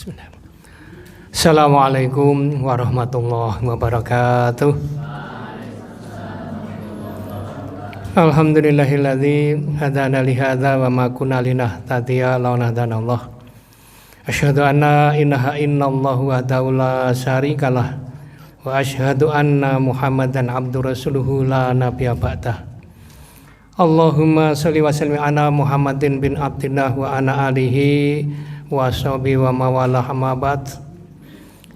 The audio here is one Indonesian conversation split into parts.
Bismillah. Assalamualaikum warahmatullahi wabarakatuh. Alhamdulillahilladzi hadana li hadza wa ma kunna linahtadiya laula hadanallah. Asyhadu anna ilaha illallah wahdahu la syarikalah wa asyhadu anna Muhammadan abdur rasuluhu la nabiyya ba'dah. Allahumma sholli wa sallim ala Muhammadin bin Abdillah wa ana alihi wa sahbihi wa mawalah amma ba'd.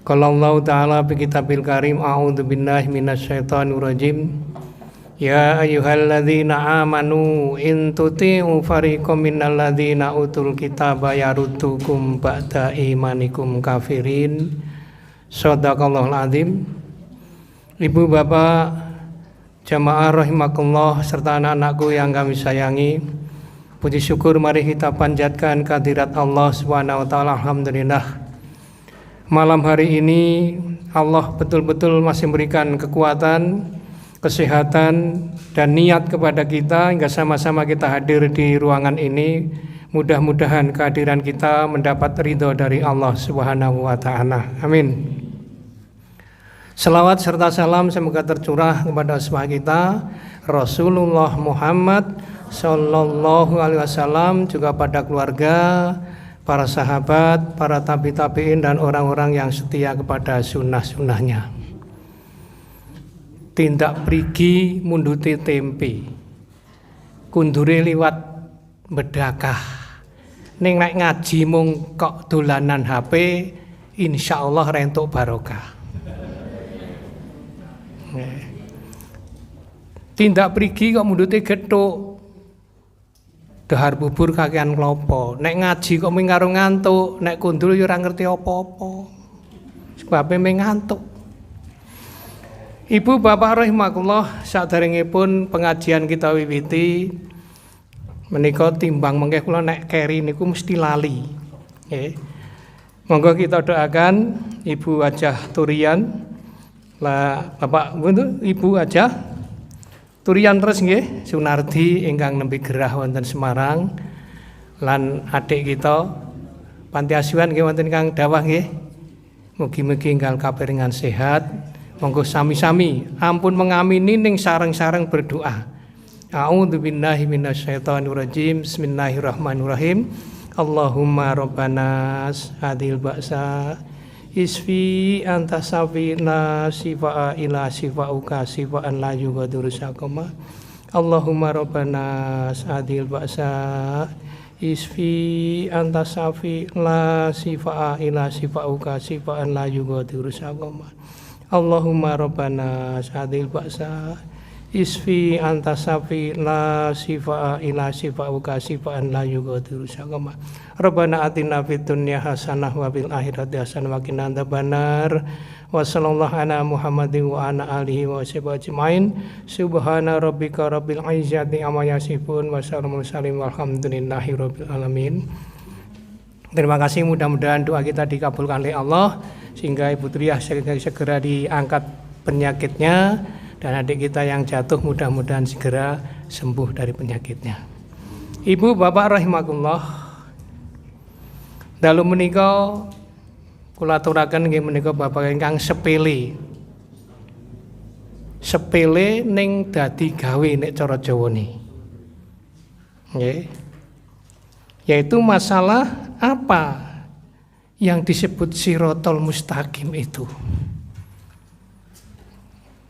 Qala Allah ta'ala fi kitabil karim a'udzu billahi minasyaitonir rajim. Ya ayyuhalladzina amanu in tuti'u fariqam minal ladzina utul kitaba yaruddukum ba'da imanikum kafirin. Shadaqallahul azim. Ibu bapak jamaah rahimakumullah serta anak-anakku yang kami sayangi, puji syukur mari kita panjatkan kehadirat Allah Subhanahu wa taala. Alhamdulillah, malam hari ini Allah betul-betul masih memberikan kekuatan, kesehatan dan niat kepada kita hingga sama-sama kita hadir di ruangan ini. Mudah-mudahan kehadiran kita mendapat ridho dari Allah Subhanahu wa taala. Amin. Selawat serta salam semoga tercurah kepada asma kita Rasulullah Muhammad Sallallahu Alaihi Wasallam, juga pada keluarga, para sahabat, para tabi-tabiin dan orang-orang yang setia kepada sunnah-sunnahnya. Tindak prigi munduti tempe, kundure liwat bedakah, ning nek ngaji mung kok dolanan HP, insyaallah rentuk barokah. Tindak prigi kok mundute gethuk, dahar bubur kakean klopo, nek ngaji kok mung karo ngantuk, nek kundul ya ora ngerti apa-apa sebabe mung ngantuk. Ibu bapak rahimakumullah, saderengipun pengajian kita wiwiti menika timbang mengke kula nek keri niku mesti lali. Nggih. Monggo kita doakan Ibu Hajah Turian lah, Bapak Ibu Hajah Turian terus nggih Sunardi ingkang nembe gerah wonten Semarang, lan adik kita panti asuhan nggih wonten Kang Dawah nggih. Mugi-mugi enggal kapiringan sehat. Monggo sami-sami ampun mengamini ning sareng-sareng berdoa. A'udzu billahi minasyaitonir rajim. Bismillahirrahmanirrahim. Allahumma rabbana adil ba'sa isfi anta safina sifa'a ila sifa'uka sifa'an la yughadiru sakama. Allahumma rabbana adil ba'sa isfi anta safina sifa'a ila sifa'uka sifa'an la yughadiru sakama. Allahumma rabbana adil ba'sa isfi anta safina sifa'a ila sifa'uka sifa'an la yughadiru sakama. Rabbana atina fid dunya hasanah wa fil akhirati hasanah wa qina adzabannar. Wa sallallahu ala Muhammadin wa ala alihi wa sahbihi ajmain. Subhana rabbika rabbil izzati amma yasifun wa salamun walhamdulillahi rabbil alamin. Terima kasih, mudah-mudahan doa kita dikabulkan oleh Allah sehingga Ibu Triah segera diangkat penyakitnya dan adik kita yang jatuh mudah-mudahan segera sembuh dari penyakitnya. Ibu bapak rahimakumullah, dalu menika kula aturaken nggih menika bapak ingkang sepele. Sepele ning dadi gawe nek cara Jawane. Nggih. Yaitu masalah apa yang disebut Shiratal Mustaqim itu.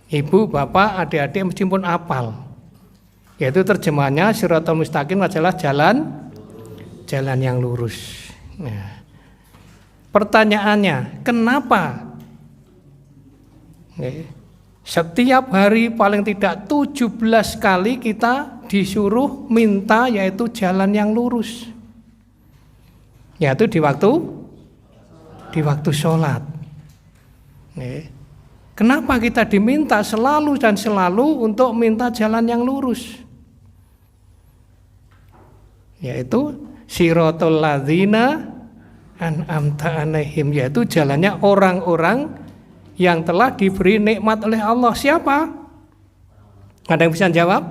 Ibu, bapak, adik-adik mesti pun apal. Yaitu terjemahnya Shiratal Mustaqim adalah jalan yang lurus. Nah, pertanyaannya, kenapa setiap hari paling tidak 17 kali kita disuruh minta yaitu jalan yang lurus? Yaitu di waktu sholat. Kenapa kita diminta selalu dan selalu untuk minta jalan yang lurus? Yaitu Shiratal ladzina an'amta 'alaihim, yaitu jalannya orang-orang yang telah diberi nikmat oleh Allah. Siapa? Ada yang bisa jawab?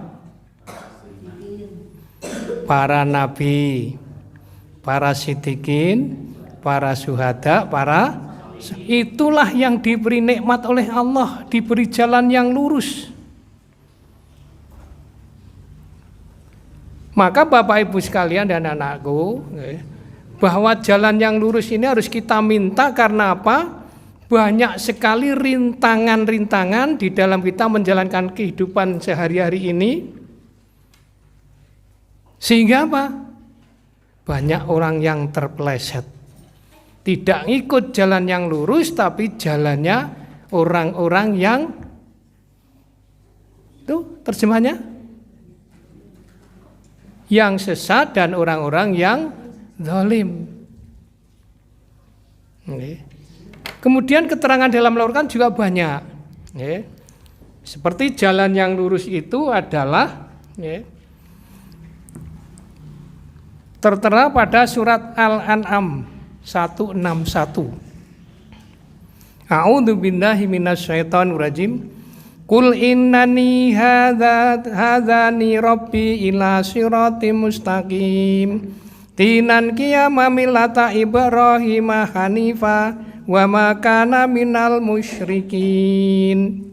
Para nabi, para siddiqin, para syuhada, itulah yang diberi nikmat oleh Allah, diberi jalan yang lurus. Maka Bapak Ibu sekalian dan anakku, bahwa jalan yang lurus ini harus kita minta karena apa? Banyak sekali rintangan-rintangan di dalam kita menjalankan kehidupan sehari-hari ini. Sehingga apa? Banyak orang yang terpeleset. Tidak ikut jalan yang lurus, tapi jalannya orang-orang yang, itu terjemahnya, yang sesat dan orang-orang yang zalim. Kemudian keterangan dalam Al-Qur'an juga banyak. Seperti jalan yang lurus itu adalah tertera pada surat Al-An'am 161. A'udzu billahi minasyaitonir rajim. Qul innani hadzani rabbi ila siratim mustaqim. Dinan qiyama millata Ibrahim hanifa wa ma kana minal musyrikin.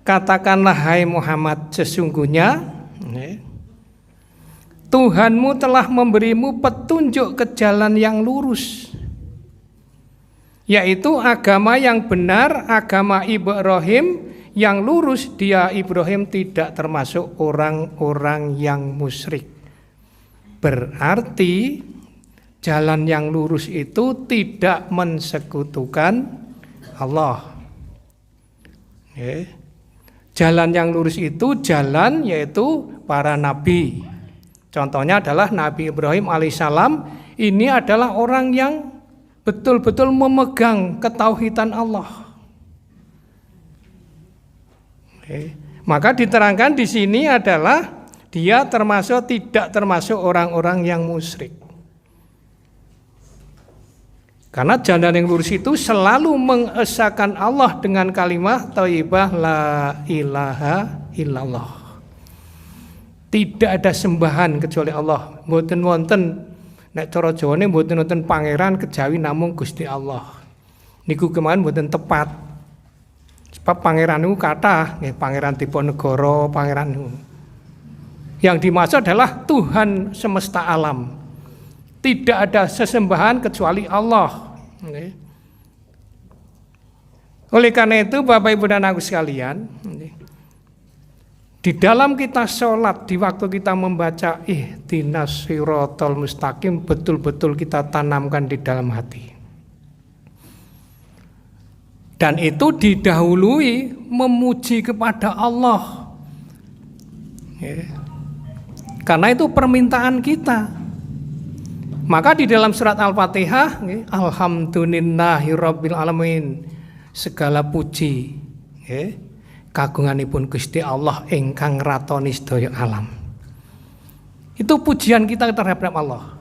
Katakanlah hai Muhammad, sesungguhnya Tuhanmu telah memberimu petunjuk ke jalan yang lurus, yaitu agama yang benar, agama Ibrahim yang lurus. Dia Ibrahim tidak termasuk orang-orang yang musyrik. Berarti jalan yang lurus itu tidak mensekutukan Allah. Jalan yang lurus itu jalan yaitu para nabi. Contohnya adalah Nabi Ibrahim alaihissalam. Ini adalah orang yang betul-betul memegang ketauhidan Allah. Maka diterangkan di sini adalah dia tidak termasuk orang-orang yang musyrik. Karena jalan yang lurus itu selalu mengesahkan Allah dengan kalimat thayyibah la ilaha illallah. Tidak ada sembahan kecuali Allah. Mboten wonten nek cara Jawane mboten wonten pangeran kejawi namung Gusti Allah. Niku kemawon mboten tepat. Sebab pangeran niku kathah, nggih pangeran Diponegoro, pangeran niku. Yang dimaksud adalah Tuhan semesta alam. Tidak ada sesembahan kecuali Allah. Oleh karena itu Bapak Ibu dan aku sekalian, di dalam kita sholat, di waktu kita membaca ihdinas siratal mustaqim, betul-betul kita tanamkan di dalam hati. Dan itu didahului memuji kepada Allah. Karena itu permintaan kita. Maka di dalam surat Al-Fatihah, alhamdulillahirabbil alamin, segala puji kagunganipun Gusti Allah ingkang ratoni sedaya alam. Itu pujian kita terhadap Allah.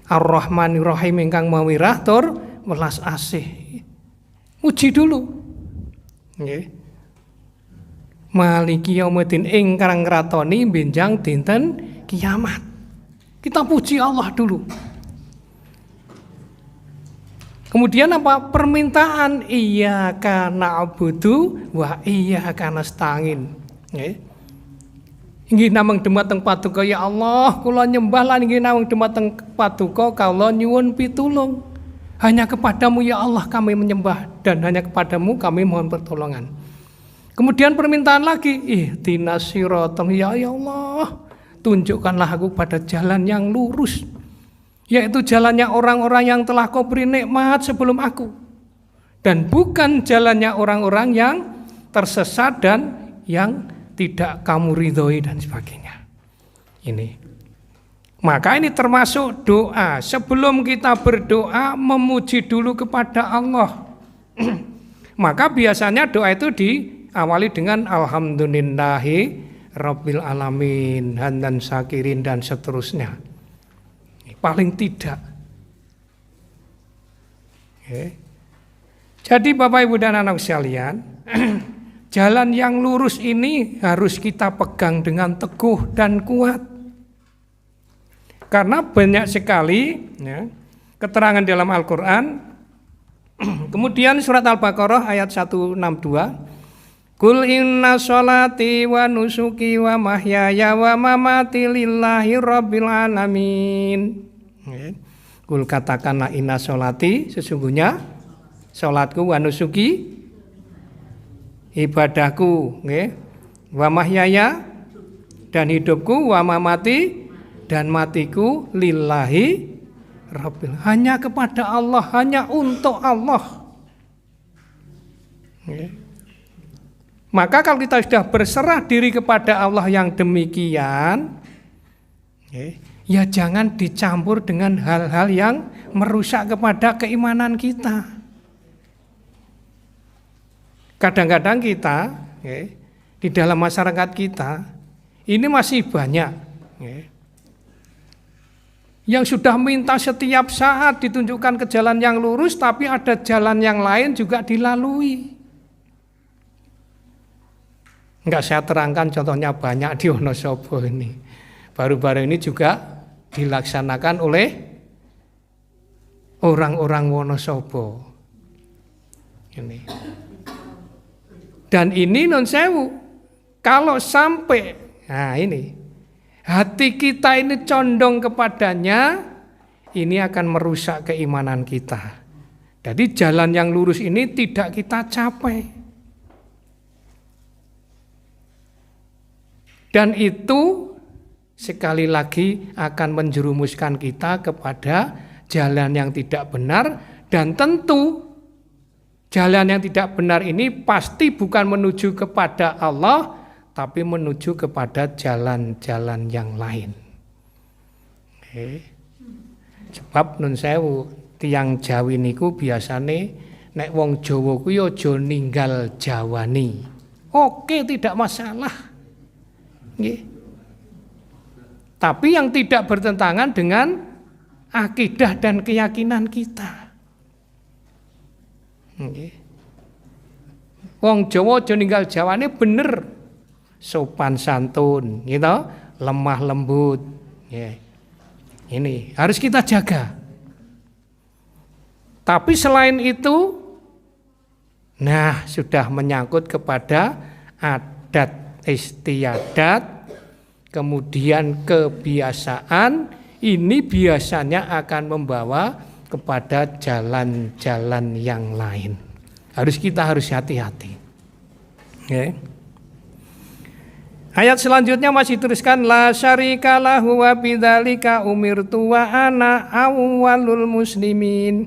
Ar-Rahmanir Rahim ingkang mawirah tur welas asih. Puji dulu. Maliki yaumiddin ingkang ratoni benjang dinten kiamat. Kita puji Allah dulu. Kemudian apa? Permintaan iyyaka na'budu wa iyyaka nasta'in. Inggih namung dhumateng paduka ya Allah, kula nyembah lan inggih namung dhumateng paduka kula nyuwun pitulung. Hanya kepadamu ya Allah kami menyembah dan hanya kepadamu kami mohon pertolongan. Kemudian permintaan lagi, ihdinas siratal, ya Allah, tunjukkanlah aku pada jalan yang lurus. Yaitu jalannya orang-orang yang telah kau beri nikmat sebelum aku. Dan bukan jalannya orang-orang yang tersesat dan yang tidak kamu ridhoi dan sebagainya. Ini. Maka ini termasuk doa. Sebelum kita berdoa, memuji dulu kepada Allah. Maka biasanya doa itu diawali dengan alhamdulillahi rabbil alamin, hamdan syakirin dan seterusnya. Paling tidak. Jadi Bapak Ibu dan anak sekalian, jalan yang lurus ini harus kita pegang dengan teguh dan kuat. Karena banyak sekali keterangan dalam Al-Qur'an. Kemudian surat Al-Baqarah ayat 162. Qul inna sholati wa nusuki wa mahyaya wa mamati lillahi rabbil alamin. Qul katakanlah inna sholati, sesungguhnya sholatku, wa nusuki ibadahku, wa mahyaya dan hidupku, wa mamati dan matiku lillahi rabbil, hanya kepada Allah, hanya untuk Allah. Maka kalau kita sudah berserah diri kepada Allah yang demikian, ya jangan dicampur dengan hal-hal yang merusak kepada keimanan kita. Kadang-kadang kita di dalam masyarakat kita ini masih banyak yang sudah minta setiap saat ditunjukkan ke jalan yang lurus, tapi ada jalan yang lain juga dilalui. Enggak saya terangkan, contohnya banyak di Wonosobo ini. Baru-baru ini juga dilaksanakan oleh orang-orang Wonosobo. Ini. Dan ini non sewu, kalau sampai, nah ini, hati kita ini condong kepadanya, ini akan merusak keimanan kita. Jadi jalan yang lurus ini tidak kita capai. Dan itu sekali lagi akan menjerumuskan kita kepada jalan yang tidak benar, dan tentu jalan yang tidak benar ini pasti bukan menuju kepada Allah, tapi menuju kepada jalan-jalan yang lain. Sebab nun sewu tiyang Jawi niku biasane nek wong Jawa ku ya aja ninggal Jawani. Oke, tidak masalah. Tapi yang tidak bertentangan dengan akidah dan keyakinan kita. Wong Jawa aja ninggal Jawane bener, sopan santun, gitu, lemah lembut. Ini harus kita jaga. Tapi selain itu, nah sudah menyangkut kepada adat istiadat, kemudian kebiasaan, ini biasanya akan membawa kepada jalan-jalan yang lain. Kita harus hati-hati. Ayat selanjutnya masih teruskan, la syarika lahu wa bidzalika umirtu wa ana awwalul muslimin.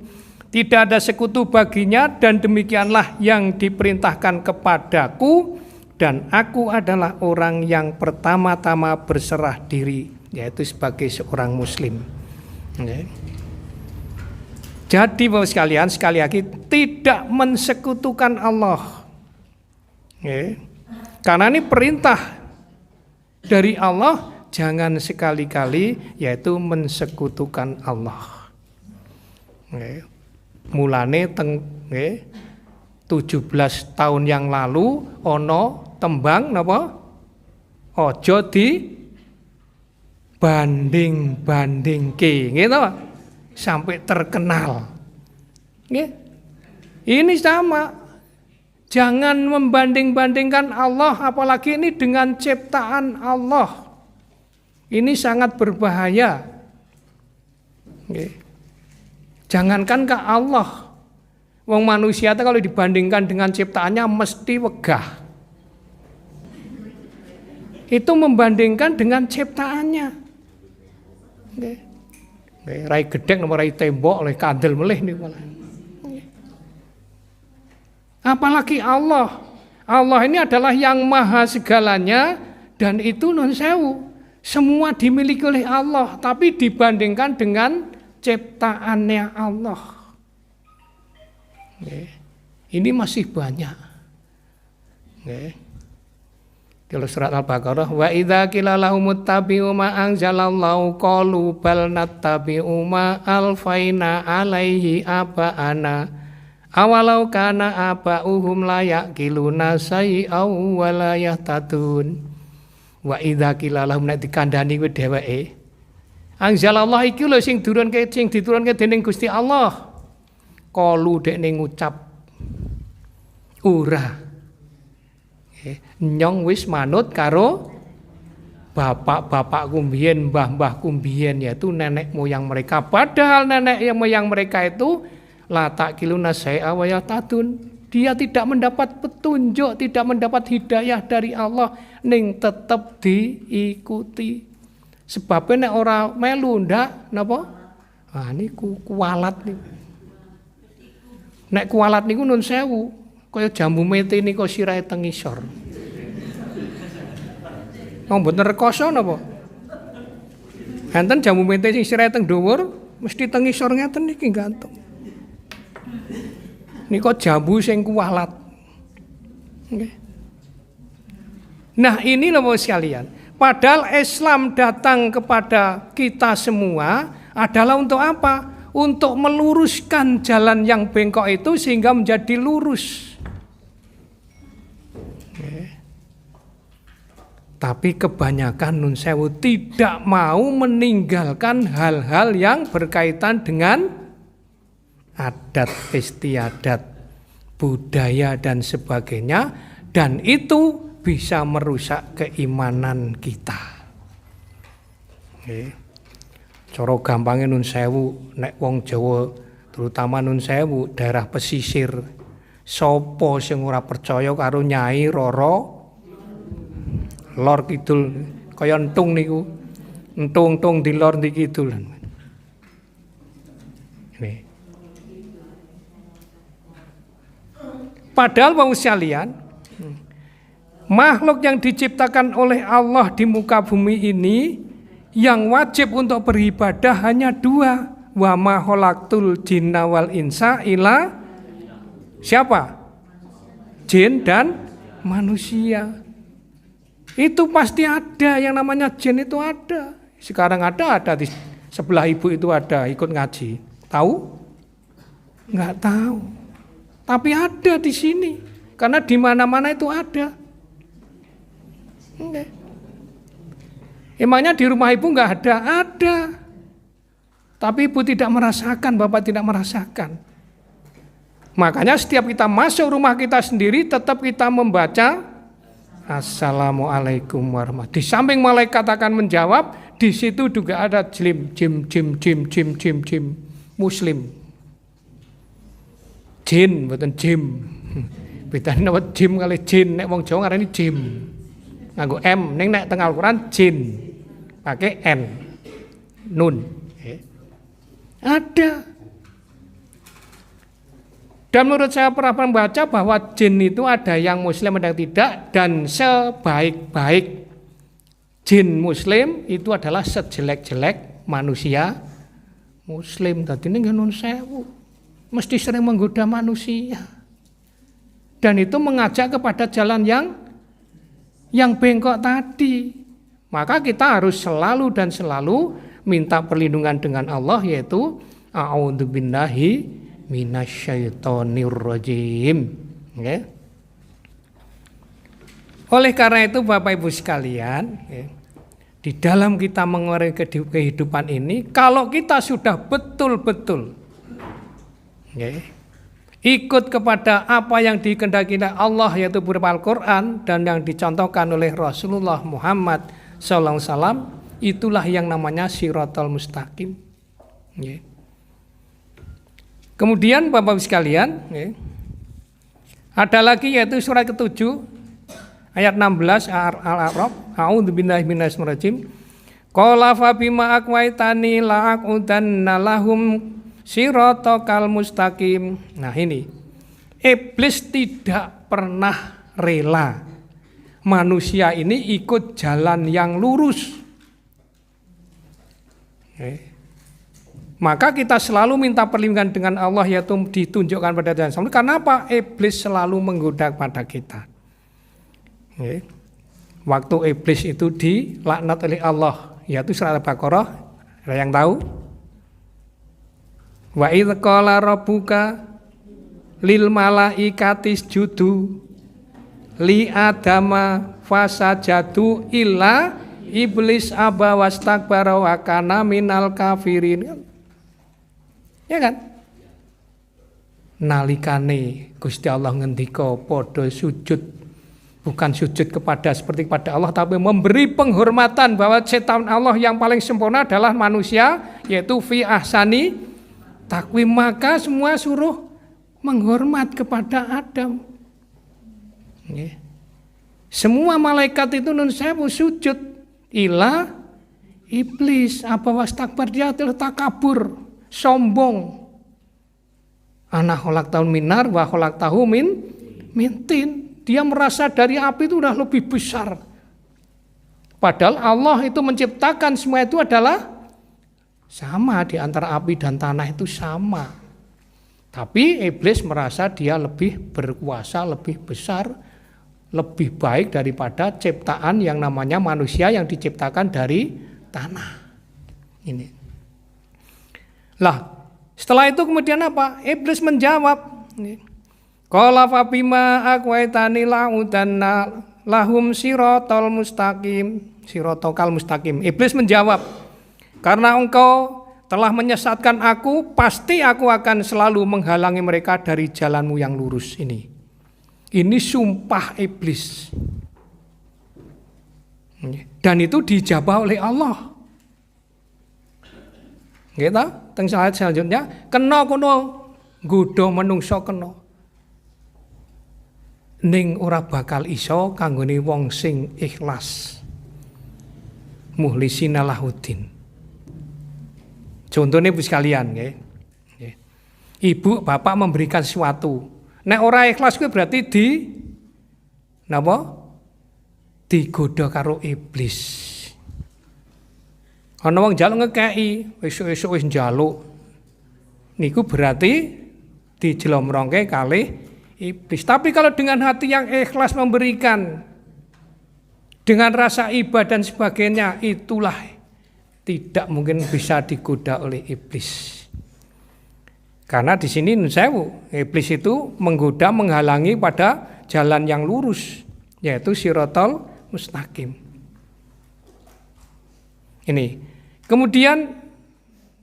Tidak ada sekutu baginya dan demikianlah yang diperintahkan kepadaku, dan aku adalah orang yang pertama-tama berserah diri, yaitu sebagai seorang muslim. Jadi Bapak sekalian, sekali lagi tidak mensekutukan Allah. Karena ini perintah dari Allah, jangan sekali-kali yaitu mensekutukan Allah. Mulane 17 tahun yang lalu ono tembang napa? Ojo di banding-bandingke, gitu. Sampai terkenal. Ini sama. Jangan membanding-bandingkan Allah, apalagi ini dengan ciptaan Allah. Ini sangat berbahaya. Jangankan ke Allah, wong manusia itu kalau dibandingkan dengan ciptaannya mesti wegah. Itu membandingkan dengan ciptaannya. Rai gedek nomor rai tembok oleh kandel melih nih malah. Apalagi Allah. Allah ini adalah yang maha segalanya, dan itu non sewu. Semua dimiliki oleh Allah, tapi dibandingkan dengan ciptaannya Allah. Ini masih banyak. Kalau surat Al-Baqarah, wa idza qila lahum ittabi'u ma anzalallahu qalu bal nattabi'u ma alfaina alaihi aba'ana awalau kana aba'uhum la yaqiluna sayyi'aw wa la yahtadun. Wa idza qila lahum, nek dikandhani kuwi dheweke, Anzalallah iki lho sing diturunke dening Gusti Allah. Kalu dekne ngucap ora. Nyong wis manut karo bapak-bapakku mbiyen, mbah-mbahku mbiyen, yaitu nenek moyang mereka. Padahal nenek moyang mereka itu la taqiluna syai'a wa yatadun. Dia tidak mendapat petunjuk, tidak mendapat hidayah dari Allah, ning tetep diikuti. Sebabnya nek ora melu ndak napa? Ah niku kualat niku. Nek kualat niku nun sewu, kaya jambu mete niku sirahe teng ngisor. Wong mboten rekoso napa? Enten jambu mete sing sirahe teng dhuwur, mesti teng ngisor ngeten niki gantung. Niku jambu sing kualat. Nggih. Nah, ini loh sekalian. Padahal Islam datang kepada kita semua adalah untuk apa? Untuk meluruskan jalan yang bengkok itu sehingga menjadi lurus. Tapi kebanyakan nun sewu tidak mau meninggalkan hal-hal yang berkaitan dengan adat istiadat, budaya dan sebagainya, dan itu bisa merusak keimanan kita. Cara gampangnya nun sewu, nek wong Jawa terutama nun sewu daerah pesisir, sapa sing ora percaya karo Nyai Roro lor kidul kaya entung niku, entung-entung di lor di kidul. Padahal wong sekalian, makhluk yang diciptakan oleh Allah di muka bumi ini yang wajib untuk beribadah hanya dua. Wa ma khalaqtul jinna wal insa illa siapa? Jin dan manusia. Itu pasti ada yang namanya jin itu ada. Sekarang ada di sebelah ibu itu ada ikut ngaji. Tahu? Enggak tahu. Tapi ada di sini. Karena di mana-mana itu ada. Okay. Emangnya di rumah ibu enggak ada? Ada. Tapi ibu tidak merasakan, bapak tidak merasakan. Makanya setiap kita masuk rumah kita sendiri tetap kita membaca Assalamualaikum warahmatullahi wabarakatuh. Di samping malaikat akan menjawab, di situ juga ada jim muslim. Jin, bukan jim. Bedane napa jim kali jin, nek wong Jawa ngarani jim. Nganggo M, ning nek teng Al-Qur'an jin. Pakai N. Nun. Ada. Dan menurut saya pernah membaca bahwa jin itu ada yang muslim ada yang tidak, dan sebaik-baik jin muslim itu adalah sejelek-jelek manusia muslim. Dadi ning nun sewu mesti sering menggoda manusia. Dan itu mengajak kepada jalan yang bengkok tadi. Maka kita harus selalu minta perlindungan dengan Allah, yaitu a'udzubillahi minasyaitonirrajim. Okay. Oleh karena itu Bapak Ibu sekalian, di dalam kita mengarungi kehidupan ini, kalau kita sudah betul-betul ikut kepada apa yang dikehendaki Allah, yaitu berupa Al-Quran dan yang dicontohkan oleh Rasulullah Muhammad SAW, itulah yang namanya Shiratal Mustaqim. Kemudian Bapak sekalian, ada lagi yaitu surat ke-7 ayat 16 Al-A'raf, a'udzubillahi minasyaitonir rajim. Qala fa bima aqwaitani la'aqudanna lahum Shiratal mustaqim. Nah ini, iblis tidak pernah rela manusia ini ikut jalan yang lurus. Maka kita selalu minta perlindungan dengan Allah, yaitu ditunjukkan pada jalan lurus. Karena apa? Iblis selalu menggoda pada kita. Waktu iblis itu dilaknat oleh Allah, yaitu surat Al-Baqarah. Ada yang tahu? Wa idz qala rabbuka lil malaikati isjudu li adama fasajadu illa iblis aba wastakbara wa kana minal kafirin. Ya kan? Nalikane Gusti Allah ngendika padha sujud, bukan sujud seperti kepada Allah, tapi memberi penghormatan bahwa ciptaan Allah yang paling sempurna adalah manusia, yaitu fi ahsani takwim, maka semua suruh menghormat kepada Adam. Semua malaikat itu nun sewu sujud, ila iblis apa wastakbar, dia takabur, sombong. Ana kholak tahun minar wa kholak tahu mintin. Dia merasa dari api itu udah lebih besar. Padahal Allah itu menciptakan semua itu adalah sama, di antara api dan tanah itu sama. Tapi iblis merasa dia lebih berkuasa, lebih besar, lebih baik daripada ciptaan yang namanya manusia yang diciptakan dari tanah. Ini. Lah, setelah itu kemudian apa? Iblis menjawab, qala fa bima aqwaitani la'udanna lahum siratal mustaqim. Iblis menjawab, karena engkau telah menyesatkan aku, pasti aku akan selalu menghalangi mereka dari jalanmu yang lurus ini. Ini sumpah iblis. Dan itu dijawab oleh Allah. Gitu, teng ayat selanjutnya, kena kono nggodha menungso kena. Ning ora bakal iso kanggone wong sing ikhlas. Muhlisina lahuddin. Contohnya Bu sekalian, nggih. Ibu bapak memberikan sesuatu. Nek ora ikhlas kuwi berarti digodha karo iblis. Ana wong njaluk ngekeki, esuk-esuk wis njaluk. Niku berarti dijlomrongke kalih iblis. Tapi kalau dengan hati yang ikhlas memberikan, dengan rasa ibadah dan sebagainya, itulah tidak mungkin bisa digoda oleh iblis. Karena di sini nusewu, iblis itu menggoda, menghalangi pada jalan yang lurus, yaitu siratal mustaqim. Ini. Kemudian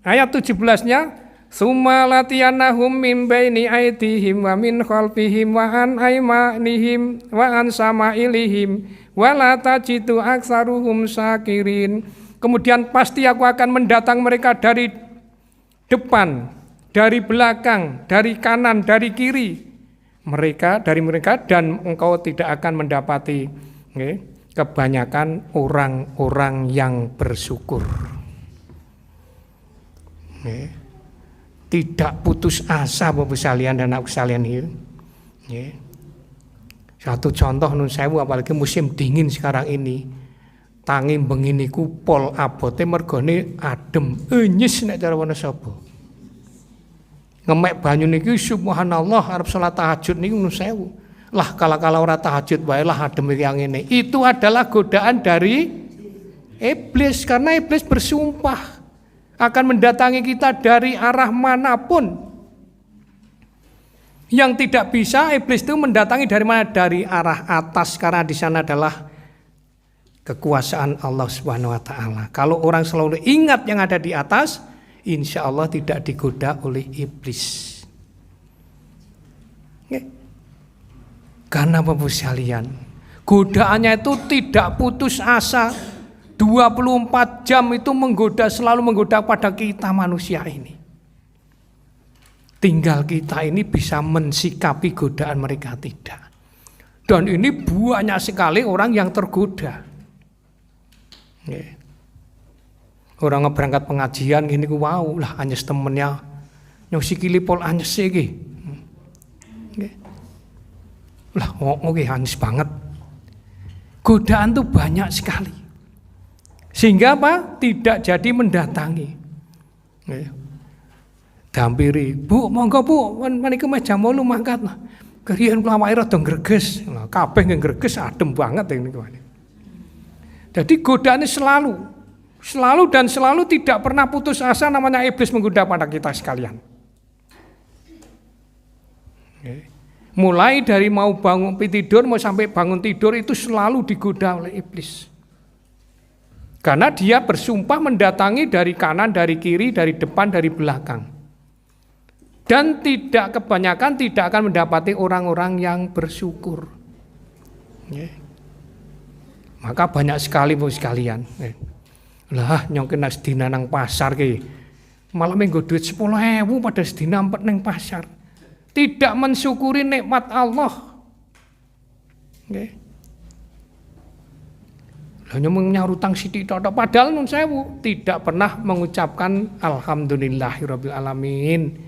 ayat 17-nya, summa latiyanahum min baini aydihim wa min khalfihim wa an aymanihim wa an samailihim wa la tajidu aksaruhum syakirin. Kemudian pasti aku akan mendatang mereka dari depan, dari belakang, dari kanan, dari kiri. Dari mereka dan engkau tidak akan mendapati kebanyakan orang-orang yang bersyukur. Tidak putus asa Bapak sekalian dan aku sekalian ini. Satu contoh nun sewu, apalagi musim dingin sekarang ini. Tangi bengi niku pol abote mergone adem, enyis nek cara wana sapa. Ngemek banyu niki subhanallah arep salat tahajud niku nun sewu. Lah kala-kala ora tahajud wae lah adem iki yang ngene. Itu adalah godaan dari iblis, karena iblis bersumpah akan mendatangi kita dari arah manapun. Yang tidak bisa iblis itu mendatangi dari mana? Dari arah atas, karena di sana adalah kekuasaan Allah Subhanahu wa taala. Kalau orang selalu ingat yang ada di atas, insya Allah tidak digoda oleh iblis. Karena Bapak sekalian, godaannya itu tidak putus asa. 24 jam itu menggoda, selalu menggoda pada kita manusia ini. Tinggal kita ini bisa mensikapi godaan mereka tidak. Dan ini banyak sekali orang yang tergoda. Orang berangkat pengajian gini, wow lah anyes temennya nyosikili pol anyes iki. Lah oke anyes banget. Godaan tuh banyak sekali. Sehingga apa? Tidak jadi mendatangi. Dampiri, Bu, monggo Bu, menika jam 8 mangkat. Keriyen kula awake rada greges. Nah, kabeh greges adem banget niku. Jadi godaannya selalu dan selalu tidak pernah putus asa, namanya iblis menggoda pada kita sekalian. Mulai dari mau bangun tidur, mau sampai bangun tidur itu selalu digoda oleh iblis. Karena dia bersumpah mendatangi dari kanan, dari kiri, dari depan, dari belakang. Dan kebanyakan tidak akan mendapati orang-orang yang bersyukur. Maka banyak sekali bos sekalian. Lah nyong kena sedina nang pasar ki. Malah menggo duit 10.000 pada sedina empet nang pasar. Tidak mensyukuri nikmat Allah. Hanya menyarutang sithik tok, padahal nun sewu tidak pernah mengucapkan alhamdulillahirabbil alamin.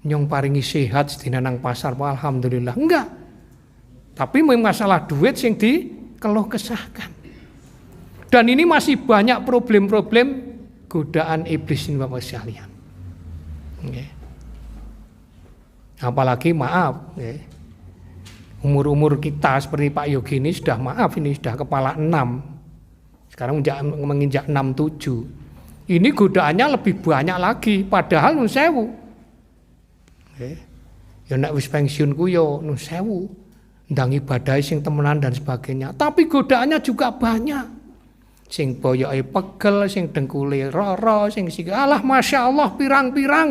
Nyong paringi sehat sedina nang pasar, alhamdulillah. Enggak. Tapi masalah duit sing dikeluh kesahkan. Dan ini masih banyak problem-problem godaan iblis ini Bapak sekalian. Apalagi maaf, umur-umur kita seperti Pak Yogi ini sudah sudah kepala 6. Sekarang menginjak 67. Ini godaannya lebih banyak lagi, padahal nun sewu. Ya nek wis pensiun ku yo nun sewu. Ndang ibadah sing temenan dan sebagainya. Tapi godaannya juga banyak. Sing boyoke pegel, sing dengkule roro, sing alah Masya Allah pirang-pirang.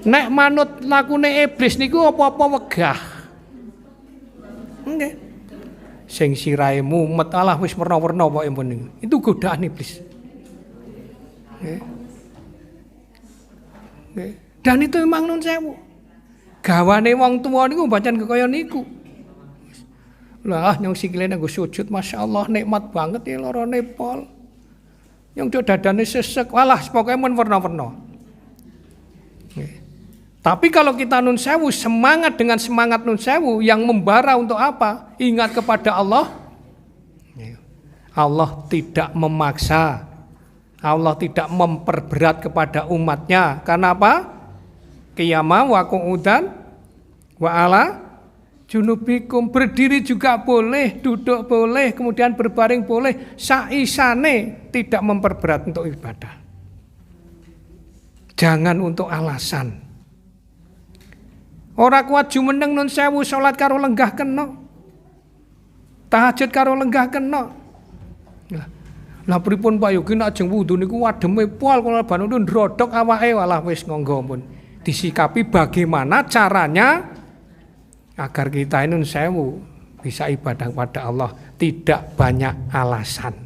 Nek manut lakune iblis niku apa-apa wegah. Nggih. Sing sirahe mumet alah wis werna-werna pokoke pun niku. Itu godaan iblis. Nggih. Nggih. Dan itu memang nun sewu. Gawane wong tuwa niku pancen kaya niku. Lah nyong sikile nang sujud Masya Allah nikmat banget ya lorone pol. Nyong dadane sesek alah pokoke mun werna-werna. Nggih. Tapi kalau kita nun sewu, semangat dengan semangat nun sewu yang membara untuk apa? Ingat kepada Allah. Allah tidak memaksa. Allah tidak memperberat kepada umatnya. Karena apa? Qiyamah wa qu'udan wa ala junubikum. Berdiri juga boleh, duduk boleh, kemudian berbaring boleh. Saisane tidak memperberat untuk ibadah. Jangan untuk alasan. Ora kuat jumeneng nun sewu salat karo lenggah kena. Tahajud karo lenggah kena. Lah pripun Pak Yogi nek ajeng wudu niku wademe pol kula banune ndrodok awake walah wis nganggo pun. Disikapi bagaimana caranya agar kita nun sewu bisa ibadah kepada Allah, tidak banyak alasan.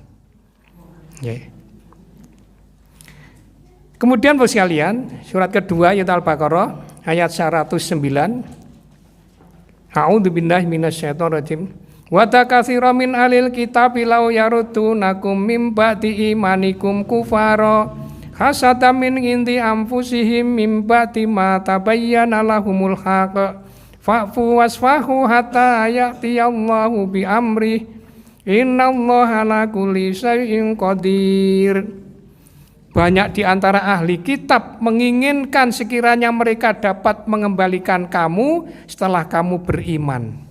Kemudian Bapak sekalian, surat kedua ayat Al-Baqarah ayat 109. A'udzubillahi minasyaitonirrajim. Wa takatsira min alil kitabi law yarudunakum mim ba'di imanikum kufara hasadam min indi anfusihim mim ba'di ma tabayyana lahumul haqq fa'fu wasfahu hatta ya'tiyallahu bi amri innallaha ala kulli syai'in qadir. Banyak di antara ahli kitab menginginkan sekiranya mereka dapat mengembalikan kamu setelah kamu beriman.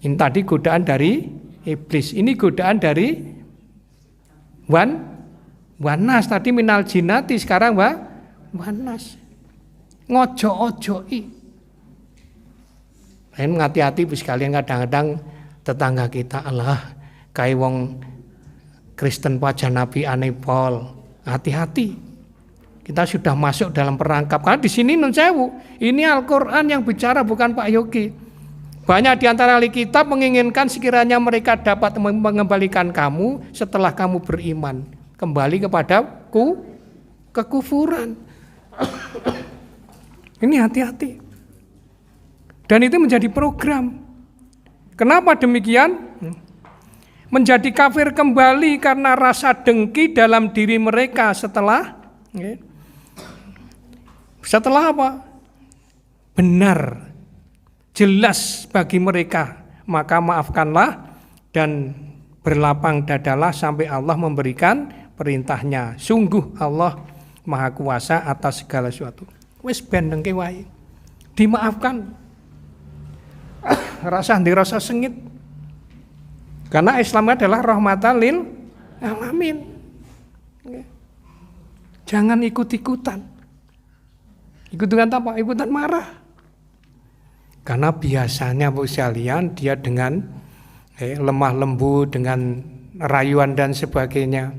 Ini tadi godaan dari iblis. Ini godaan dari wanas. Tadi minal jinati, sekarang wanas. Ngojo-ojoi. Lain hati-hati sekalian, kadang-kadang tetangga kita Allah kayak wong Kristen paja Nabi aneh pol. Hati-hati. Kita sudah masuk dalam perangkap. Karena di sini nun sewu. Ini Al-Qur'an yang bicara, bukan Pak Yogi. Banyak di antara ahli kitab menginginkan sekiranya mereka dapat mengembalikan kamu setelah kamu beriman. Kembali kepada kekufuran. Ini hati-hati. Dan itu menjadi program. Kenapa demikian? Menjadi kafir kembali karena rasa dengki dalam diri mereka setelah apa? Benar, jelas bagi mereka, maka maafkanlah dan berlapang dadalah sampai Allah memberikan perintahnya. Sungguh Allah Maha Kuasa atas segala sesuatu. Wis ben dengki wae. Dimaafkan. Rasa sengit. Karena Islam adalah rahmatan lil alamin. Jangan ikut-ikutan. Ikut-ikutan apa? Ikutan marah. Karena biasanya Bu sekalian dia dengan lemah lembut dengan rayuan dan sebagainya.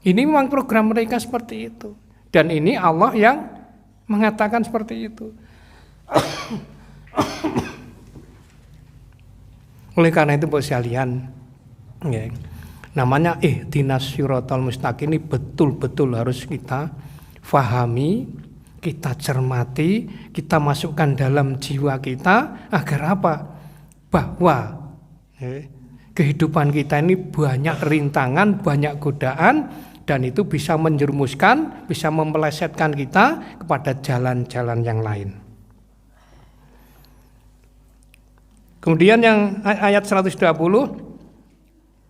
Ini memang program mereka seperti itu. Dan ini Allah yang mengatakan seperti itu. Oleh karena itu Bapak sekalian, ya, namanya ihdinas siratal mustaqim ini betul-betul harus kita fahami, kita cermati, kita masukkan dalam jiwa kita agar apa? Bahwa kehidupan kita ini banyak rintangan, banyak godaan, dan itu bisa menjerumuskan, bisa mempelesetkan kita kepada jalan-jalan yang lain. Kemudian yang ayat 120,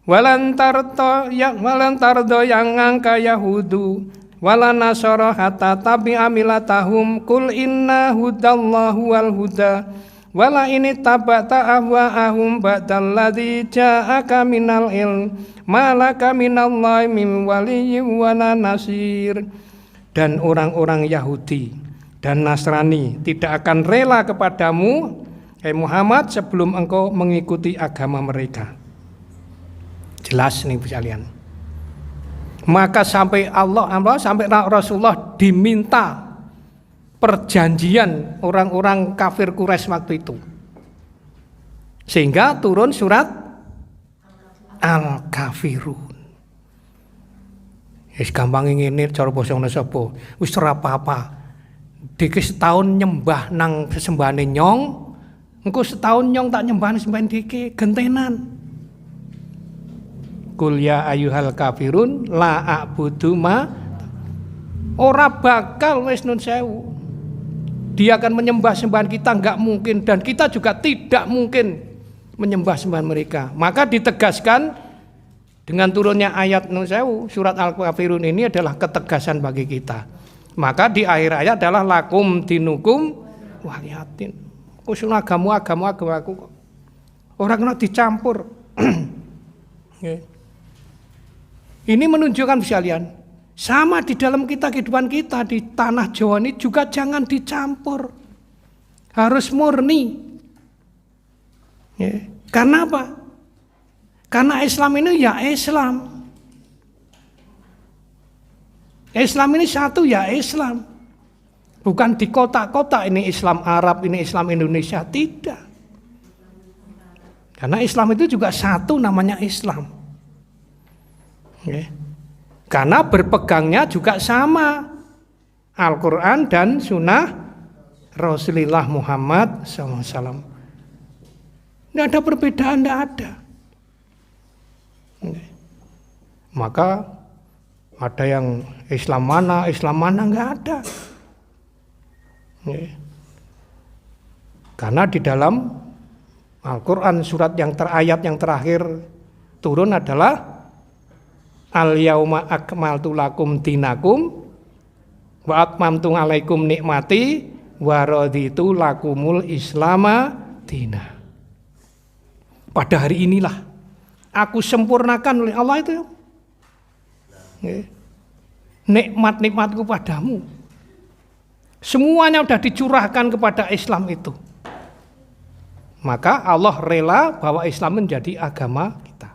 walan tardo yang angka Yahudu wala nasara hatta tabi'a milatahum kul inna hudallahu wal huda wala ini tabata ahwa'ahum ba'dalladzi ja'aka minal ilm malaka minallahi min waliyyin wala nasir. Dan orang-orang Yahudi dan Nasrani tidak akan rela kepadamu Muhammad sebelum engkau mengikuti agama mereka. Jelas nih sekalian. Maka sampai sampai Rasulullah diminta perjanjian orang-orang kafir Quraisy waktu itu. Sehingga turun surat Al-Kafirun. Wis gampang ngene cara basa sapa. Wis ora apa-apa. Dike setahun nyembah nang sesembahane nyong. Engko setahun nyong tak nyembah sembahan dike gentenan. Kul ya ayyuhal kafirun la a'budu ma ora bakal wis nun sewu. Dia akan menyembah sembahan kita enggak mungkin dan kita juga tidak mungkin menyembah sembahan mereka. Maka ditegaskan dengan turunnya ayat nun sewu surat Al-Kafirun ini adalah ketegasan bagi kita. Maka di akhir ayat adalah lakum dinukum waliyatin. Usul agamaku kok. Orang kena dicampur. Ini menunjukkan sekalian, sama di dalam kehidupan kita di tanah Jawa ini juga jangan dicampur. Harus murni. Karena apa? Karena Islam ini ya Islam. Islam ini satu ya Islam. Bukan di kota-kota ini Islam Arab, ini Islam Indonesia, tidak. Karena Islam itu juga satu namanya Islam. Karena berpegangnya juga sama Al-Quran dan Sunnah Rasulullah Muhammad SAW. Tidak ada perbedaan, tidak ada. Maka ada yang Islam mana nggak ada. Karena di dalam Al-Quran surat ayat yang terakhir turun adalah al-yauma akmaltu lakum dinakum wa atmamtu alaikum nikmati wa raditu lakumul islama dina. Pada hari inilah aku sempurnakan oleh Allah itu nikmat-nikmatku padamu. Semuanya sudah dicurahkan kepada Islam itu. Maka Allah rela bahwa Islam menjadi agama kita.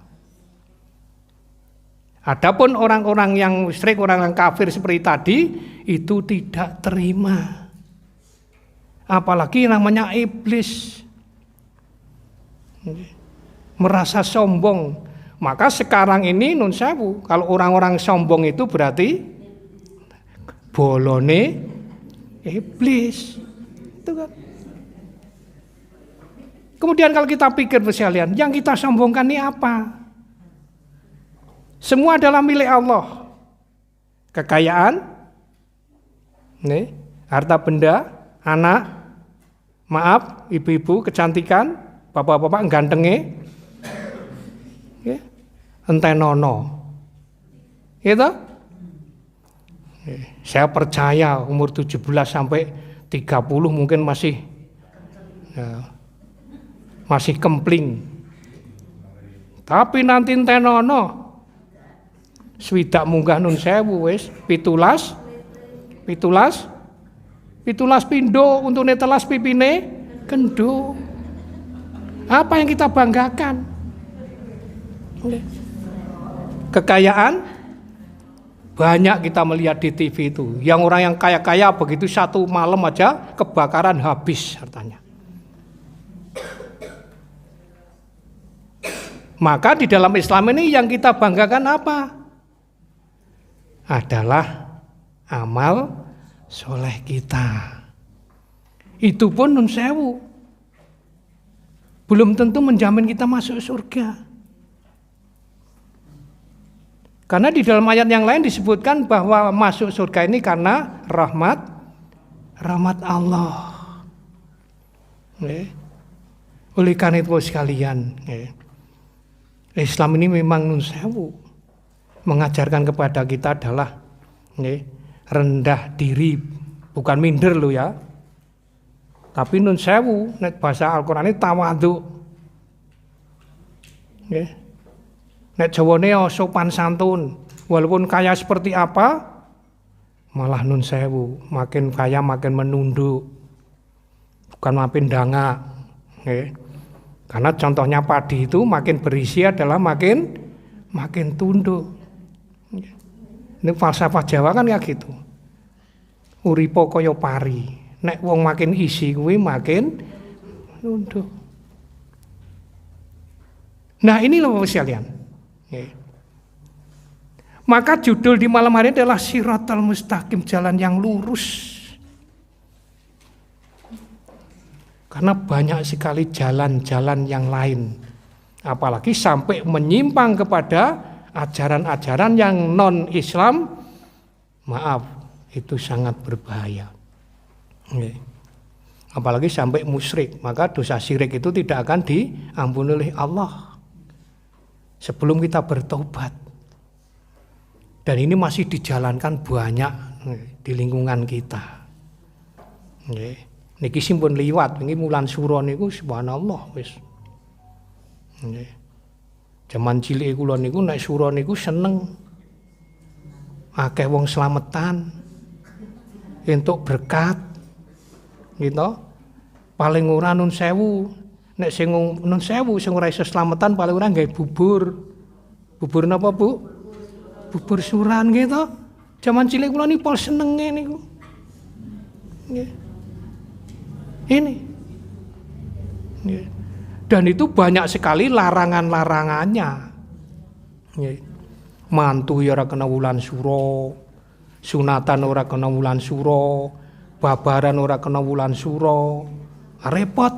Adapun orang-orang yang musyrik, orang yang kafir seperti tadi, itu tidak terima. Apalagi namanya iblis. Merasa sombong. Maka sekarang ini nun sewu, kalau orang-orang sombong itu berarti bolone iblis. Itu kan. Kemudian kalau kita pikir sekalian, yang kita sombongkan ini apa? Semua adalah milik Allah. Kekayaan, harta benda, anak, maaf, ibu-ibu, kecantikan, bapak-bapak gantenge, entenono. Gitu? Saya percaya umur 17 sampai 30 mungkin masih kempling. Tapi nanti entenono swidak munggah nun sewu wis 17 pindo untuk netelas pipine kendo. Apa yang kita banggakan? Kekayaan banyak kita melihat di TV itu. Yang orang yang kaya-kaya begitu satu malam aja kebakaran habis hartanya. Maka di dalam Islam ini yang kita banggakan apa? Adalah amal soleh kita. Itu pun nun sewu. Belum tentu menjamin kita masuk surga. Karena di dalam ayat yang lain disebutkan bahwa masuk surga ini karena rahmat Allah. Oleh karena itu sekalian, Islam ini memang nun sewu mengajarkan kepada kita adalah rendah diri, bukan minder lo ya. Tapi nun sewu, nek bahasa Al-Qur'an ini tawadhu. Nek Jawane sopan santun, walaupun kaya seperti apa, malah nun sewu, makin kaya makin menunduk, bukan makin danga. Karena contohnya padi itu makin berisi adalah makin tunduk. Ini falsafah Jawa kan ya gitu. Uripo kaya pari, nek wong makin isi kuwi makin tunduk. Nah ini loh sekalian. Maka judul di malam hari adalah Shiratal Mustaqim, jalan yang lurus. Karena banyak sekali jalan-jalan yang lain. Apalagi sampai menyimpang kepada ajaran-ajaran yang non-Islam. Maaf, itu sangat berbahaya. Apalagi sampai musyrik. Maka dosa syirik itu tidak akan diampuni oleh Allah sebelum kita bertobat. Dan ini masih dijalankan banyak di lingkungan kita. Niki simpun liwat, ini wulan suro niku subhanallah wis. Zaman cilik kula niku nek suro niku seneng. Akeh wong slametan. Entuk berkat. Gitu. Paling ora nun sewu. Nek sing nun sewu sing ora iso slametan paling ora nggawe bubur. Bubur napa, Bu? Bubur suran gitu. Zaman cilik kula niku pol senenge niku. Nggih. Ini. Dan itu banyak sekali larangan-larangannya. Mantu ya ora kena wulan suro, sunatan ora kena wulan suro, babaran ora kena wulan suro. Repot.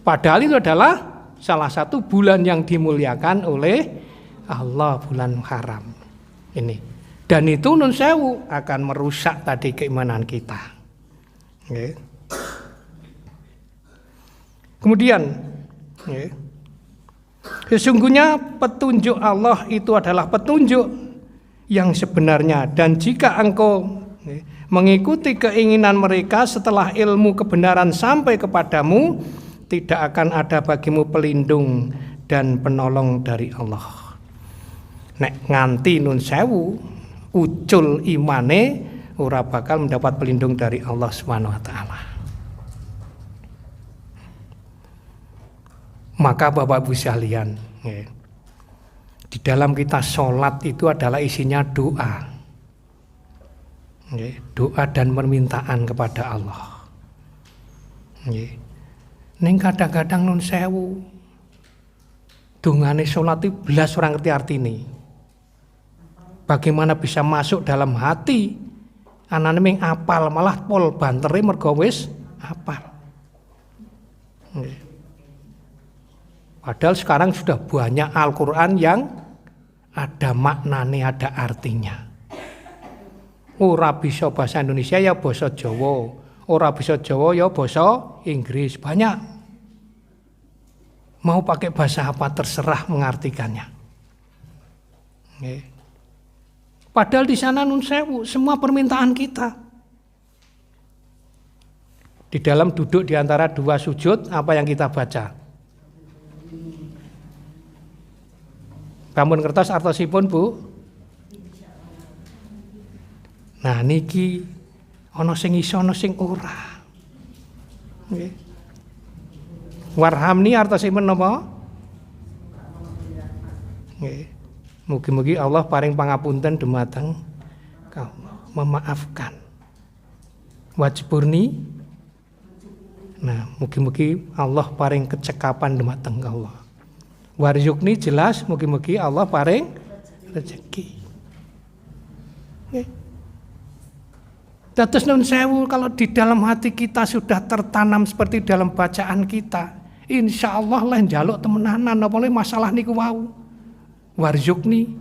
Padahal itu adalah salah satu bulan yang dimuliakan oleh Allah, bulan haram. Ini. Dan itu nun sewu akan merusak tadi keimanan kita. Kemudian, sesungguhnya petunjuk Allah itu adalah petunjuk yang sebenarnya. Dan jika engkau mengikuti keinginan mereka setelah ilmu kebenaran sampai kepadamu, tidak akan ada bagimu pelindung dan penolong dari Allah. Nek nganti nun sewu ucul imane ora bakal mendapat pelindung dari Allah Subhanahu wa taala. Maka Bapak Ibu sekalian, di dalam kita sholat itu adalah isinya doa. Doa dan permintaan kepada Allah. Ning kadang-kadang nun sewu dongane sholat itu belas orang ngerti artine. Bagaimana bisa masuk dalam hati anane ming apal malah pol bantere mergo wis apal. Padahal sekarang sudah banyak Al-Qur'an yang ada maknane, ada artinya. Ora bisa bahasa Indonesia ya basa Jawa, ora bisa Jawa ya basa Inggris, banyak. Mau pakai bahasa apa terserah mengartikannya. Padahal di sana nun sewu semua permintaan kita. Di dalam duduk di antara dua sujud apa yang kita baca? Kamun kertas artosipun, Bu? Nah niki ana sing iso ana sing ora. Nggih. Warhamni artosipun napa? Nggih. Mugi-mugi Allah paring pangapunten dumateng kaula, memaafkan. Wajburni. Nah, mugi-mugi Allah paring kecekapan dumateng kaula. Warzukni jelas mugi-mugi Allah paring rezeki. Nggih. Dados nun sewu kalau di dalam hati kita sudah tertanam seperti dalam bacaan kita, insya Allah lah njaluk temenanan apa masalah niku wau. Warzukni.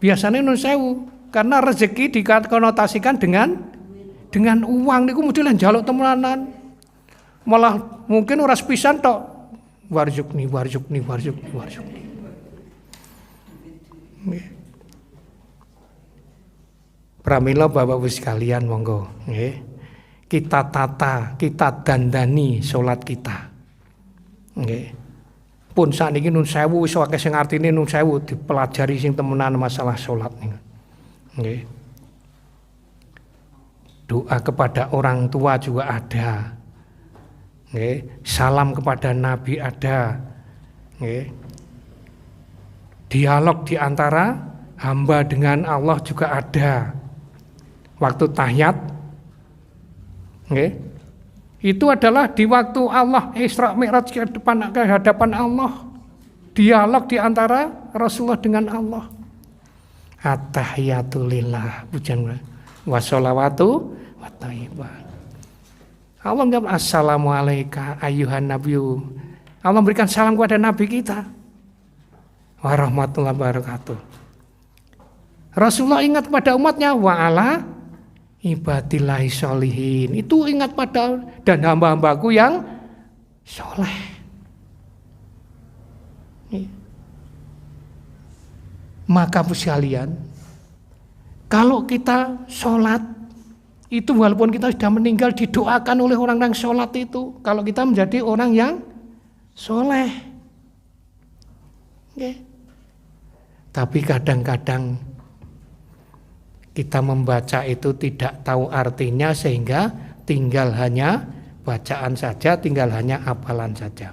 Biasanya nun sewu karena rezeki dikonotasikan dengan uang niku mesti lah njaluk temenanan. Malah mungkin ora sepisan tok. Warzukni. Pramila Bapak Ibu sekalian monggo nggih. Kita tata, kita dandani salat kita. Nggih. Pun sakniki nun sewu wis akeh sing artine nun sewu dipelajari sing temenan masalah salat niku. Nggih. Doa kepada orang tua juga ada. Nggih, salam kepada Nabi ada. Nggih. Dialog di antara hamba dengan Allah juga ada. Waktu tahiyat, nggih, itu adalah di waktu Allah Isra Mi'raj ke hadapan Allah, dialog di antara Rasulullah dengan Allah. At-tahiyatu lillah, pujian wa sholawatu wa thayyibah. Allah menjawab assalamualaikum ayyuhan nabiyyu. Allah memberikan salam kepada nabi kita. Warahmatullahi wabarakatuh. Rasulullah ingat pada umatnya wa ala ibadillahi sholihin. Itu ingat pada dan hamba-hambaku yang soleh. Maka sekalian, kalau kita sholat itu walaupun kita sudah meninggal didoakan oleh orang yang sholat itu. Kalau kita menjadi orang yang soleh. Okay. Tapi kadang-kadang kita membaca itu tidak tahu artinya sehingga tinggal hanya bacaan saja, tinggal hanya hafalan saja.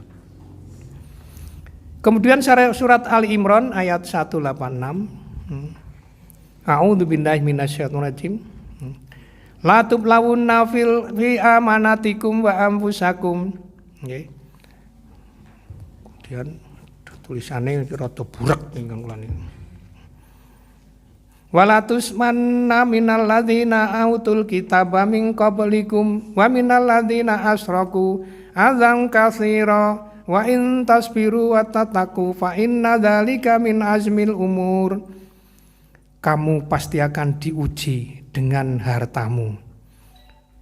Kemudian surat Ali Imran ayat 186. A'udzubillahi minasyaitonir rajim. La tublawunna fi amanatikum wa anfusakum. Nggih. Kemudian tulisannya rada burak ingkang kula niku. Walatus manna minal ladzina autul kitaba min qablikum wa minal ladzina asraku adzan katsira wa in tasbiru wa tattaqu fa inna dzalika min azmil umur. Kamu pasti akan diuji dengan hartamu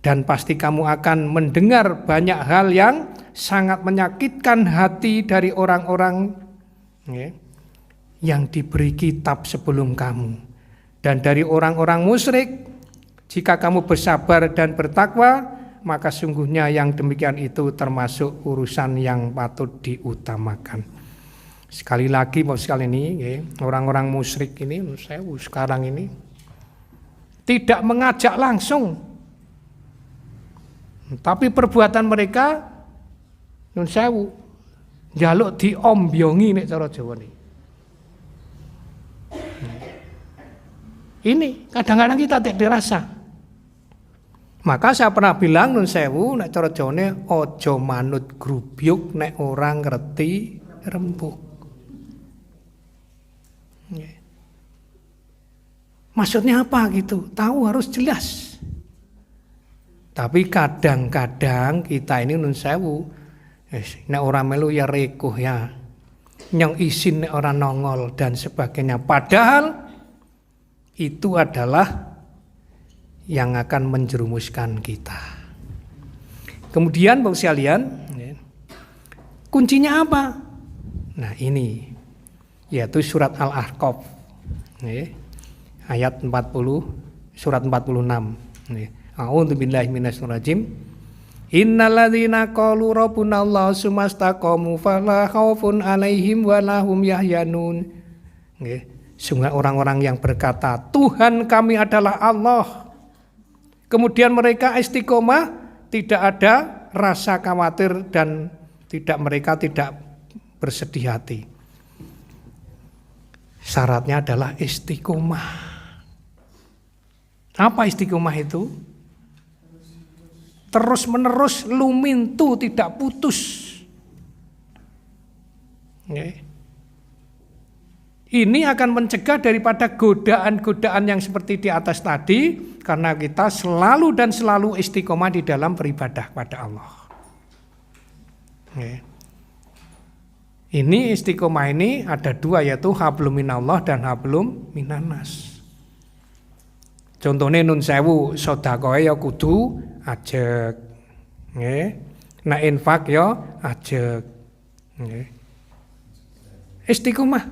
dan pasti kamu akan mendengar banyak hal yang sangat menyakitkan hati dari orang-orang yang diberi kitab sebelum kamu. Dan dari orang-orang musyrik, jika kamu bersabar dan bertakwa, maka sungguhnya yang demikian itu termasuk urusan yang patut diutamakan. Sekali lagi, Bapak sekali ini, orang-orang musyrik ini, sekarang ini tidak mengajak langsung, tapi perbuatan mereka, njaluk diombiongi nek cara Jawa nih. Ini kadang-kadang kita tidak dirasa. Maka saya pernah bilang nun sewu nek cara Jawane aja manut grubyuk nek orang ngerti rembug. Maksudnya apa gitu? Tahu harus jelas. Tapi kadang-kadang kita ini nun sewu nek orang melu ya rekuh ya. Nyong isin nek orang nongol dan sebagainya. Padahal itu adalah yang akan menjerumuskan kita. Kemudian Bapak sekalian, kuncinya apa? Nah ini, yaitu surat Al-Ahqaf, ayat 40, surat 46. A'udzubillahi minasyaitonir rajim. Innal ladzina qalu rabbunallahu tsumastaqamu fala khaufun 'alaihim wa lahum yahyanun. Sungguh orang-orang yang berkata Tuhan kami adalah Allah, kemudian mereka istiqomah, tidak ada rasa khawatir dan mereka tidak bersedih hati. Syaratnya adalah istiqomah. Apa istiqomah itu? Terus menerus lumintu, tidak putus. Ini akan mencegah daripada godaan-godaan yang seperti di atas tadi, karena kita selalu dan selalu istiqomah di dalam beribadah kepada Allah. Ini istiqomah ini ada dua, yaitu hablum minallah dan hablum minannas. Contohnya nun sewu sedekah ya kudu ajeg. Nek infak ya ajeg. Istiqomah.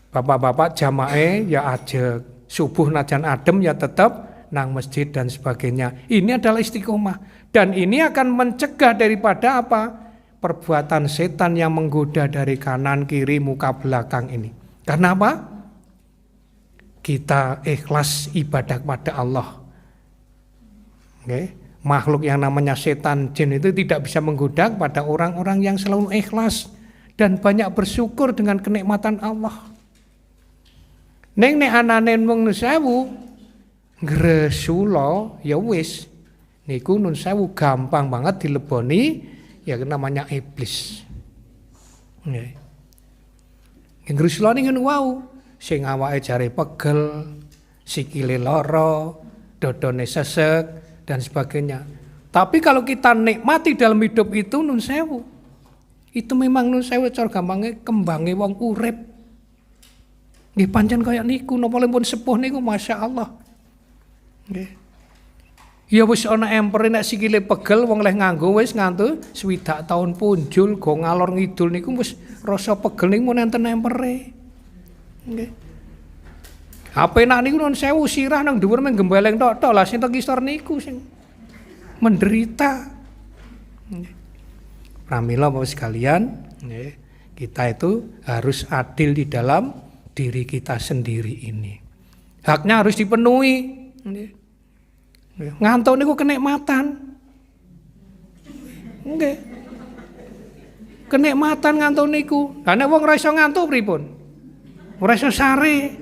Bapak-bapak jamaah ya ajeg. Subuh najan adem ya tetap nang masjid dan sebagainya. Ini adalah istiqomah. Dan ini akan mencegah daripada apa? Perbuatan setan yang menggoda dari kanan, kiri, muka, belakang ini. Karena apa? Kita ikhlas ibadah kepada Allah. Makhluk yang namanya setan, jin itu tidak bisa menggoda kepada orang-orang yang selalu ikhlas dan banyak bersyukur dengan kenikmatan Allah. Neng anane mung sewu gresula ya wis. Niku nun sewu gampang banget dileboni, ya namanya iblis. Nggih. Gresula ning ngono wau, sing awake jare pegel, sikile lara, dodone sesek dan sebagainya. Tapi kalau kita nikmati dalam hidup itu nun sewu. Itu memang nun sewu cara gampangnya kembange wong urip. Nggih pancen kaya niku napa pun sepuh niku masyaallah. Nggih. Ya wis ana empere nek sikile pegel wong leh nganggo wis ngantuk 60 tahun punjul go ngalor ngidul niku wis rasa pegel niku nenten empere. Nggih. Apa enak niku nun sewu sirah nang dhuwur meng gembeleng tok-tok lah sing teng kisor niku sing menderita. Nggih. Pramila Bapak sekalian, nggih, kita itu harus adil di dalam diri kita sendiri ini. Haknya harus dipenuhi. Nggih. Ngantuk niku kenikmatan. Nggih. Kenikmatan ngantuk niku. Lah nek wong ora iso ngantuk pripun? Ora iso sare.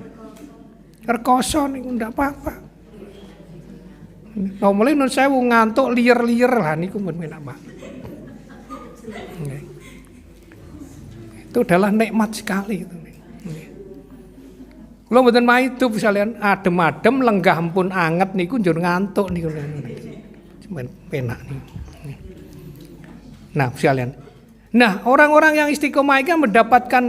Rekoso niku ndak apa-apa. Nomole nun sewu ngantuk liyer-liyer lah niku pun enak banget. Itu adalah nikmat sekali itu. Kalau mboten maidu sekalian adem-adem lenggah pun anget niku njur ngantuk niku. Cuman penak niku. Nah, sekalian. Nah, orang-orang yang istiqomah kan mendapatkan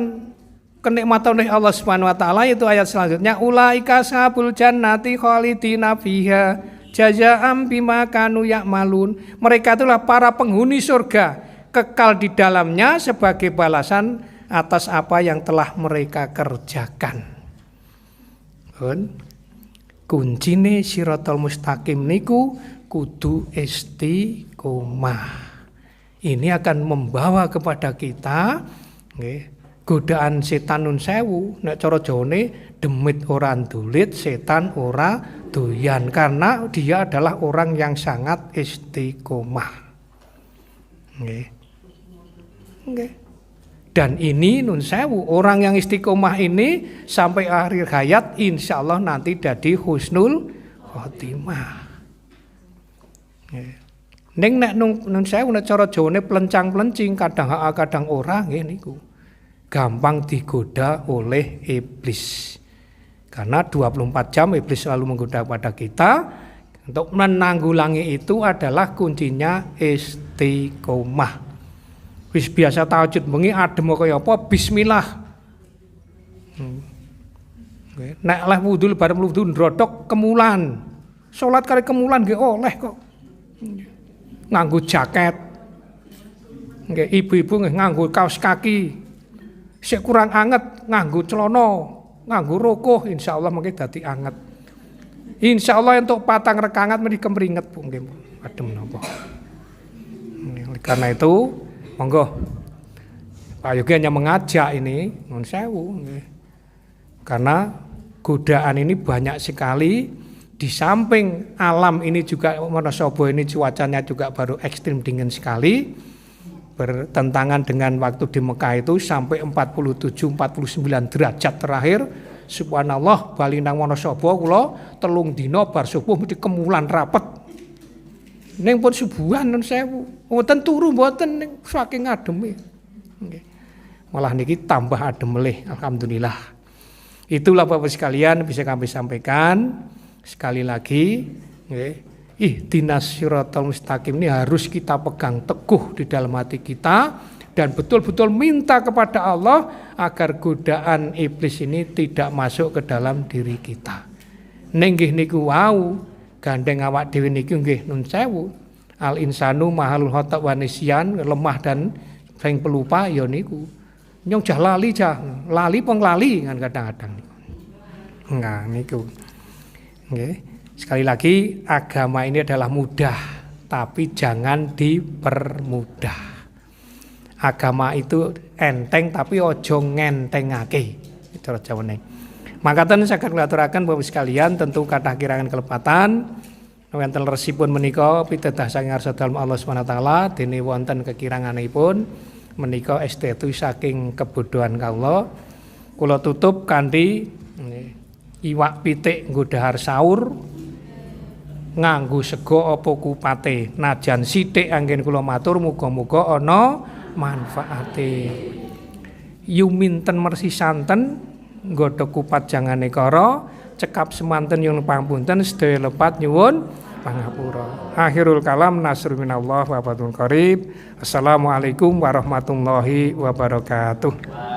kenikmatan oleh Allah Subhanahu wa taala, itu ayat selanjutnya ulaika sahabul jannati khalidina fiha jazaa'an bima kanu ya'malun. Mereka itulah para penghuni surga, kekal di dalamnya sebagai balasan atas apa yang telah mereka kerjakan. Kuncine siratal mustaqim niku kudu istiqomah. Ini akan membawa kepada kita godaan setan nun sewu, nek cara Jawane demit ora ndulit, setan ora doyan, karena dia adalah orang yang sangat istiqomah. Nggih. Nggih. Dan ini nun sewu, orang yang istiqomah ini sampai akhir hayat insya Allah nanti jadi husnul khotimah. Neng nek nun sewu nek cara Jawane plencang-plencing, kadang kadang ora nggih niku. Gampang digoda oleh iblis. Karena 24 jam iblis selalu menggoda pada kita. Untuk menanggulangi itu adalah kuncinya istiqomah. Wis biasa tahajud bengi adem kaya apa bismillah. Nek leh wudu bareng wudu ndrodok kemulan. Salat kali kemulan nggih oleh kok. Nganggo jaket. Nggih ibu-ibu nggih nganggo kaos kaki. Sik kurang anget nganggo celana, nganggo roko insyaallah mengke dadi anget. Insyaallah untuk patang rekangat mesti kemringet Bu nggih. Adem napa. Karena itu monggo Pak Yogi hanya mengajak ini nun sewu. Karena godaan ini banyak sekali Di samping alam ini juga Wonosobo ini cuacanya juga baru ekstrim dingin sekali, bertentangan dengan waktu di Mekah itu sampai 47-49 derajat terakhir. Subhanallah, bali nang Wonosobo kula 3 dina bar subuh mesti kemulan rapet. Ning pun subuhan nun sewu. Mboten turu mboten ning saking ademe. Nggih. Malah niki tambah adem melih, alhamdulillah. Itulah Bapak sekalian bisa kami sampaikan. Sekali lagi, ihdinas siratal mustaqim ini harus kita pegang teguh di dalam hati kita dan betul-betul minta kepada Allah agar godaan iblis ini tidak masuk ke dalam diri kita. Nenggih niku wau gandeng awak dhewe niki nggih nun sewu. Al insanu mahalul khata' wa nisyan, lemah dan sing pelupa ya niku. Nyong jah lali penglali kan kadang-kadang. Nah niku. Okay. Sekali lagi agama ini adalah mudah, tapi jangan dipermudah. Agama itu enteng tapi ojo ngentengake. Itu jawane. Mangkaten saged kula aturaken Bapak sekalian tentu kathah kirangan kelepatan wonten resipun menika pitedah saking ngarsa dalem Allah Subhanahu wa taala dene wonten kekiranganipun menika estetu saking kebodohan kawula. Kula tutup kanthi iwak pitik nggo dahar sahur nganggo sego apa kupate najan sithik anggen kula matur muga-muga ana manfaate. Yuminten mersi santen nggodhog kupat jangane kara cekap semanten nyuwun pangapunten sedaya lepat nyuwun pangapura. Akhirul kalam nasrul minallah wa fathul qarib. Assalamualaikum warahmatullahi wabarakatuh.